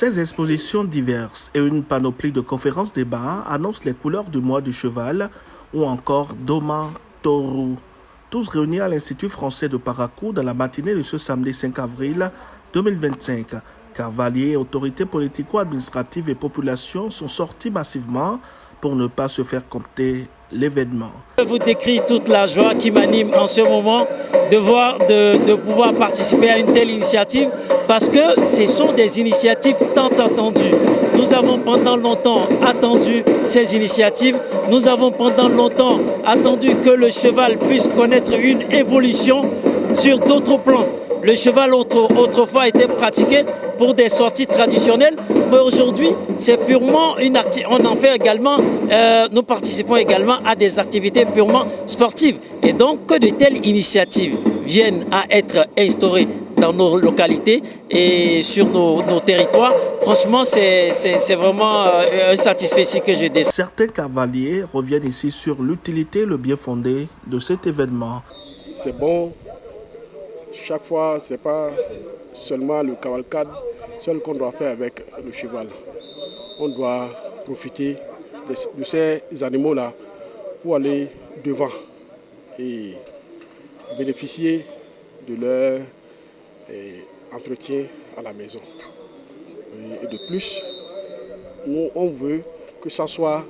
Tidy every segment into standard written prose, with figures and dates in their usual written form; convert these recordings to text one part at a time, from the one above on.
Ces expositions diverses et une panoplie de conférences-débats annoncent les couleurs du mois du cheval ou encore Doma Toro. Tous réunis à l'Institut français de Parakou dans la matinée de ce samedi 5 avril 2025. Cavaliers, autorités politico-administratives et populations sont sortis massivement pour ne pas se faire compter l'événement. Je vous décris toute la joie qui m'anime en ce moment de pouvoir participer à une telle initiative parce que ce sont des initiatives tant attendues. Nous avons pendant longtemps attendu ces initiatives. Nous avons pendant longtemps attendu que le cheval puisse connaître une évolution sur d'autres plans. Le cheval autrefois était pratiqué pour des sorties traditionnelles, mais aujourd'hui c'est purement une activité. On en fait également, nous participons également à des activités purement sportives. Et donc que de telles initiatives viennent à être instaurées dans nos localités et sur nos territoires, franchement c'est vraiment un satisfait que je décide. Certains cavaliers reviennent ici sur l'utilité et le bien fondé de cet événement. C'est bon. Chaque fois, ce n'est pas seulement le cavalcade seul qu'on doit faire avec le cheval. On doit profiter de ces animaux-là pour aller devant et bénéficier de leur entretien à la maison. Et de plus, nous, on veut que ça soit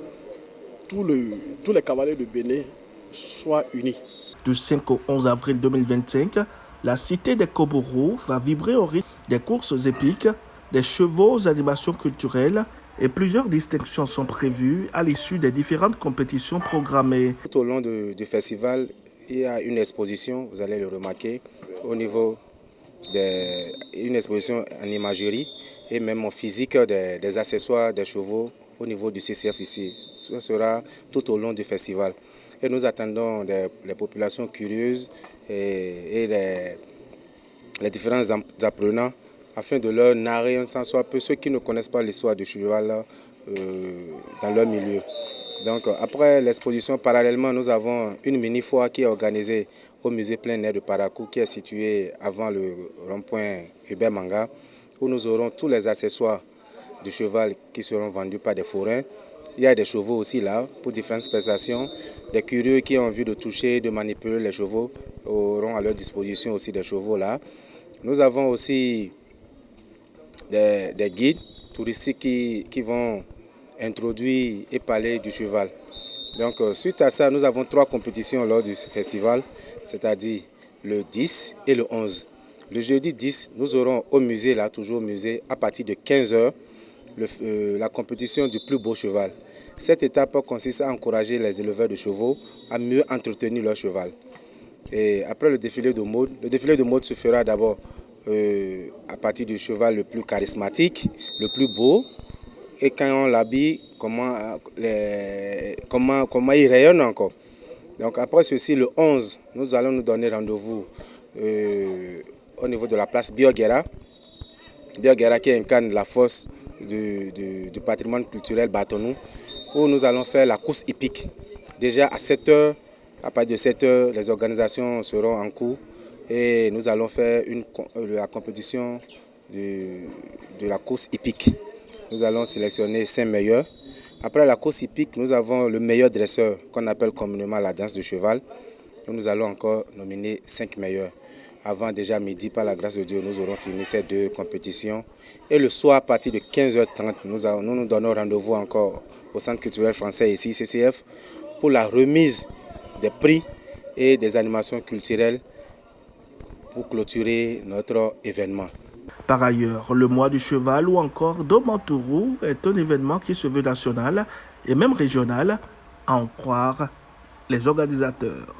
tous les cavaliers de Bénin soient unis. Du 5 au 11 avril 2025, la cité des Koborous va vibrer au rythme des courses épiques, des chevaux aux animations culturelles et plusieurs distinctions sont prévues à l'issue des différentes compétitions programmées. Tout au long du festival, il y a une exposition, vous allez le remarquer, au niveau d'une exposition en imagerie et même en physique des accessoires des chevaux au niveau du CCF ici. Ce sera tout au long du festival. Et nous attendons les populations curieuses et les différents apprenants afin de leur narrer un sens soit peu ceux qui ne connaissent pas l'histoire du cheval dans leur milieu. Donc après l'exposition, parallèlement, nous avons une mini-foire qui est organisée au musée plein air de Parakou qui est situé avant le rond-point Hubert Manga où nous aurons tous les accessoires du cheval qui seront vendus par des forains. Il y a des chevaux aussi là pour différentes prestations. Des curieux qui ont envie de toucher, de manipuler les chevaux auront à leur disposition aussi des chevaux là. Nous avons aussi des guides touristiques qui vont introduire et parler du cheval. Donc suite à ça, nous avons 3 compétitions lors du festival, c'est-à-dire le 10 et le 11. Le jeudi 10, nous aurons au musée, là, toujours au musée, à partir de 15 h, la compétition du plus beau cheval. Cette étape consiste à encourager les éleveurs de chevaux à mieux entretenir leur cheval. Et après le défilé de mode se fera d'abord à partir du cheval le plus charismatique, le plus beau, et quand on l'habille, comment il rayonne encore. Donc après ceci, le 11, nous allons nous donner rendez-vous au niveau de la place Bioguera. Bioguera qui incarne la force du patrimoine culturel Batonou, où nous allons faire la course hippique. Déjà à 7 h, à partir de 7 h, les organisations seront en cours et nous allons faire la compétition de la course hippique. Nous allons sélectionner 5 meilleurs. Après la course hippique, nous avons le meilleur dresseur qu'on appelle communément la danse du cheval. Nous allons encore nominer 5 meilleurs. Avant déjà midi, par la grâce de Dieu, nous aurons fini ces 2 compétitions. Et le soir, à partir de 15 h 30, nous donnons rendez-vous encore au Centre culturel français ici, CCF, pour la remise des prix et des animations culturelles pour clôturer notre événement. Par ailleurs, le mois du cheval ou encore Doma Toro est un événement qui se veut national et même régional, à en croire les organisateurs.